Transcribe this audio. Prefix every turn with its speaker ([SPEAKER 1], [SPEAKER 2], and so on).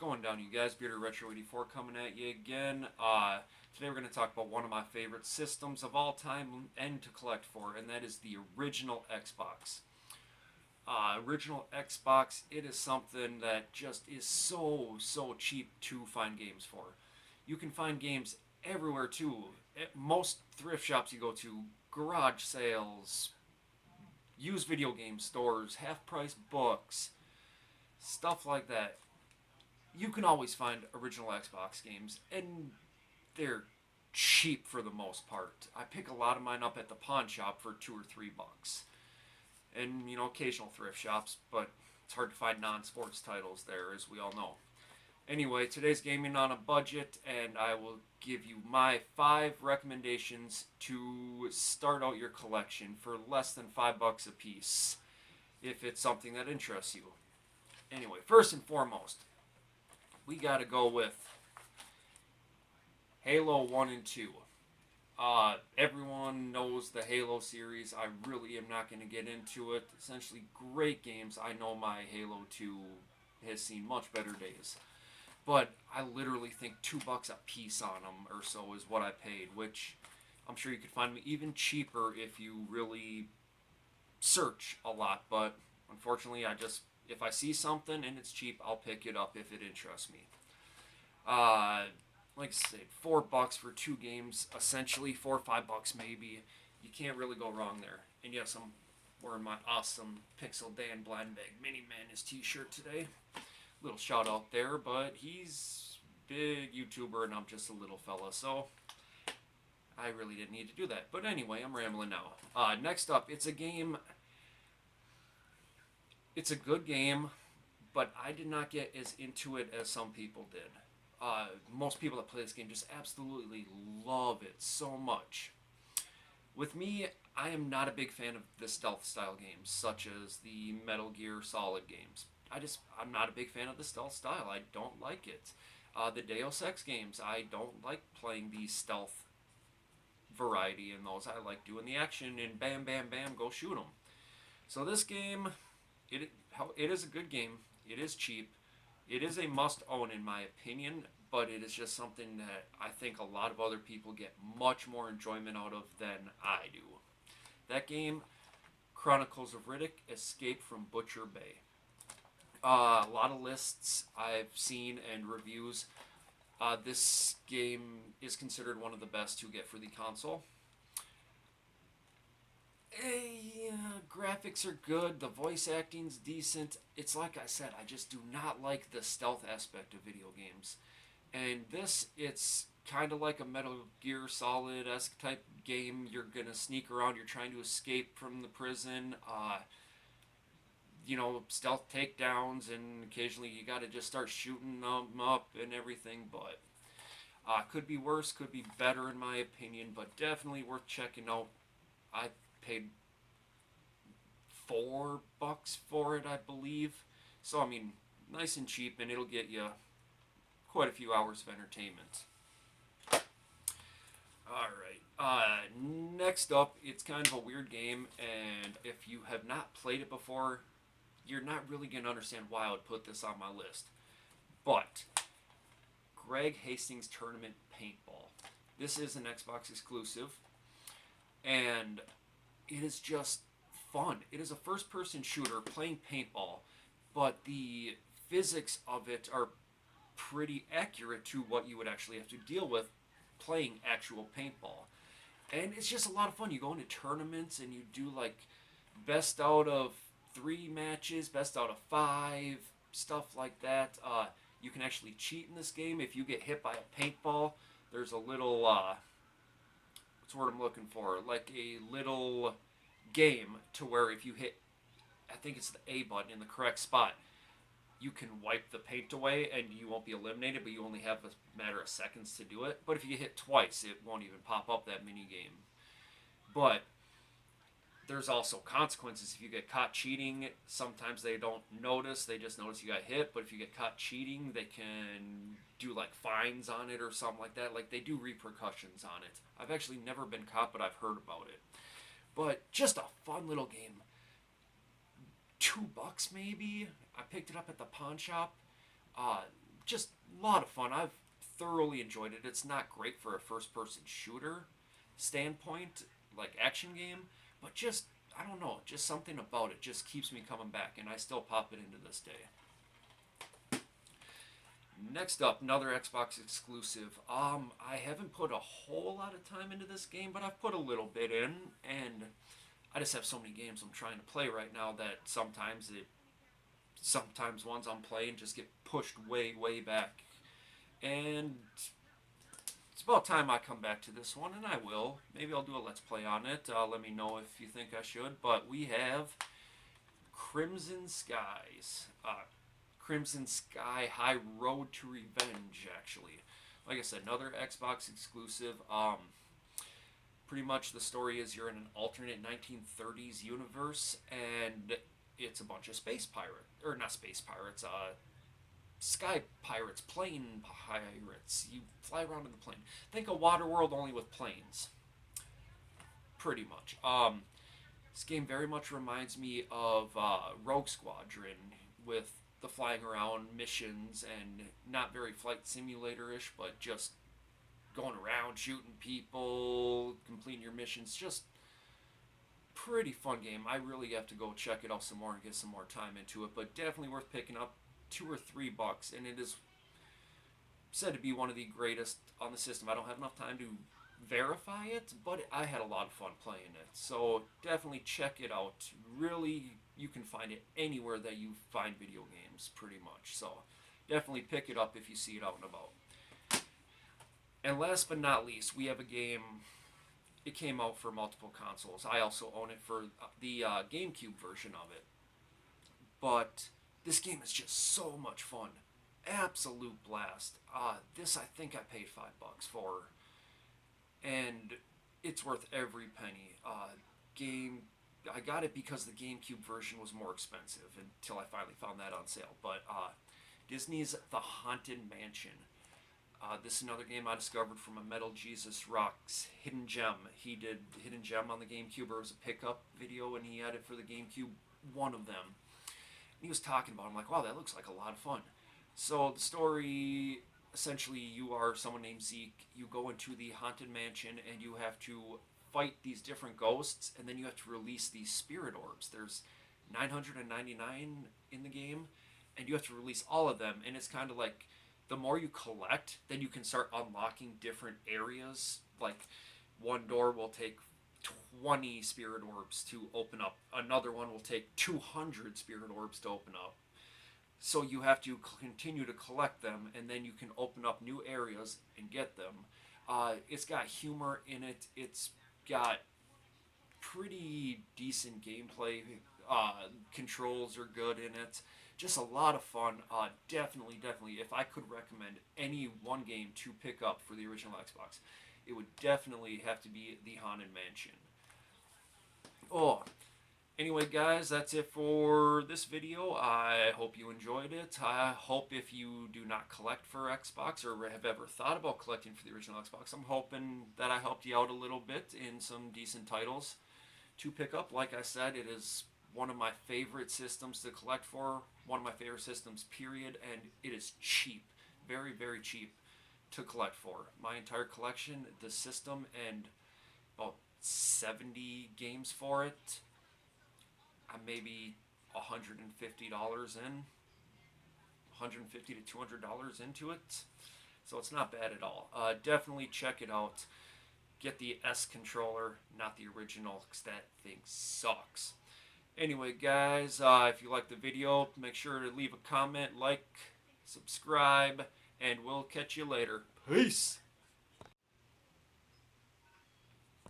[SPEAKER 1] going down, you guys? Bearder Retro 84 coming at you again. Today we're going to talk about one of my favorite systems of all time and to collect for, and that is the original Xbox. Original Xbox, it is something that just is so cheap to find games for. You can find games everywhere too. At most thrift shops you go to, garage sales, used video game stores, half price books, stuff like that. You can always find original Xbox games, and they're cheap for the most part. I pick a lot of mine up at the pawn shop for $2 or $3, and occasional thrift shops, but it's hard to find non-sports titles there, as we all know. Anyway, today's gaming on a budget, and I will give you my 5 recommendations to start out your collection for less than $5 a piece, if it's something that interests you. Anyway, first and foremost, we gotta go with Halo 1 and 2. Everyone knows the Halo series. I really am not going to get into it. Essentially, great games. I know my Halo 2 has seen much better days. But I literally think $2 a piece on them or so is what I paid, which I'm sure you could find me even cheaper if you really search a lot. But unfortunately, if I see something and it's cheap, I'll pick it up if it interests me. Like I said, $4 for 2 games, essentially $4 or $5 maybe. You can't really go wrong there. And yes, I'm wearing my awesome Pixel Dan Blandenbag Mini Madness t-shirt today. Little shout out there, but he's big YouTuber and I'm just a little fella, so I really didn't need to do that. But anyway, I'm rambling now. Next up, it's a game. It's a good game, but I did not get as into it as some people did. Most people that play this game just absolutely love it so much. With me, I am not a big fan of the stealth style games, such as the Metal Gear Solid games. I'm not a big fan of the stealth style. I don't like it. The Deus Ex games, I don't like playing the stealth variety in those. I like doing the action and bam, bam, bam, go shoot them. So this game, it is a good game. It is cheap. It is a must-own in my opinion, but it is just something that I think a lot of other people get much more enjoyment out of than I do. That game, Chronicles of Riddick: Escape from Butcher Bay. A lot of lists I've seen and reviews. This game is considered one of the best to get for the console. Graphics are good, the voice acting's decent. It's like I said, I just do not like the stealth aspect of video games. And it's kind of like a Metal Gear Solid-esque type game. You're gonna sneak around, you're trying to escape from the prison, stealth takedowns, and occasionally you gotta just start shooting them up and everything, but could be worse, could be better in my opinion, but definitely worth checking out. I paid $4 for it, I believe. So, I mean, nice and cheap, and it'll get you quite a few hours of entertainment. Alright, next up, it's kind of a weird game, and if you have not played it before, you're not really going to understand why I would put this on my list. But, Greg Hastings Tournament Paintball. This is an Xbox exclusive, and it is just fun. It is a first-person shooter playing paintball, but the physics of it are pretty accurate to what you would actually have to deal with playing actual paintball. And it's just a lot of fun. You go into tournaments and you do like best out of 3 matches, best out of 5, stuff like that. You can actually cheat in this game. If you get hit by a paintball, there's a little, what's the word I'm looking for? Like a little game to where if you hit, I think it's the A button in the correct spot, you can wipe the paint away and you won't be eliminated, but you only have a matter of seconds to do it. But if you get hit twice, it won't even pop up that mini game. But there's also consequences if you get caught cheating. Sometimes they don't notice, they just notice you got hit, but if you get caught cheating, they can do like fines on it or something like that. Like they do repercussions on it. I've actually never been caught, but I've heard about it. But just a fun little game. $2 maybe. I picked it up at the pawn shop. just a lot of fun. I've thoroughly enjoyed it. It's not great for a first-person shooter standpoint, like action game, but just I don't know, just something about it just keeps me coming back, and I still pop it into this day. Next up, another Xbox exclusive. I haven't put a whole lot of time into this game, but I've put a little bit in, and I just have so many games I'm trying to play right now that sometimes ones I'm playing just get pushed way back, and it's about time I come back to this one, and I will. Maybe I'll do a let's play on it. Let me know if you think I should. But we have Crimson Skies. Crimson Sky High Road to Revenge, actually. Like I said, another Xbox exclusive. Pretty much the story is you're in an alternate 1930s universe, and it's a bunch of space pirates. Or not space pirates, sky pirates, plane pirates. You fly around in the plane. Think of Waterworld only with planes. Pretty much. This game very much reminds me of Rogue Squadron with the flying around missions and not very flight simulator-ish, but just going around shooting people, completing your missions. Just pretty fun game. I really have to go check it out some more and get some more time into it, but definitely worth picking up. $2 or $3, and it is said to be one of the greatest on the system. I don't have enough time to verify it, but I had a lot of fun playing it. So definitely check it out. Really, you can find it anywhere that you find video games, pretty much. So definitely pick it up if you see it out and about. And last but not least, we have a game. It came out for multiple consoles. I also own it for the GameCube version of it. But this game is just so much fun. Absolute blast. This I think I paid $5 for. And it's worth every penny. I got it because the GameCube version was more expensive until I finally found that on sale. But Disney's The Haunted Mansion. This is another game I discovered from a Metal Jesus Rocks Hidden Gem. He did Hidden Gem on the GameCube. It was a pickup video, and he had it for the GameCube, one of them. He was talking about it. I'm like, wow, that looks like a lot of fun. So the story, essentially, you are someone named Zeke. You go into the Haunted Mansion, and you have to fight these different ghosts, and then you have to release these spirit orbs. There's 999 in the game, and you have to release all of them. And it's kind of like the more you collect, then you can start unlocking different areas. Like one door will take 20 spirit orbs to open up. Another one will take 200 spirit orbs to open up. So you have to continue to collect them, and then you can open up new areas and get them. It's got humor in it. It's got pretty decent gameplay. Controls are good in it. Just a lot of fun. Definitely, if I could recommend any one game to pick up for the original Xbox, it would definitely have to be The Haunted Mansion. Anyway, guys, that's it for this video. I hope you enjoyed it. I hope if you do not collect for Xbox or have ever thought about collecting for the original Xbox, I'm hoping that I helped you out a little bit in some decent titles to pick up. Like I said, it is one of my favorite systems to collect for, one of my favorite systems, period, and it is cheap, very cheap to collect for. My entire collection, the system, and about 70 games for it. I'm maybe $150 in, $150 to $200 into it, so it's not bad at all. Definitely check it out. Get the S controller, not the original, because that thing sucks. Anyway, guys, if you like the video, make sure to leave a comment, like, subscribe, and we'll catch you later. Peace!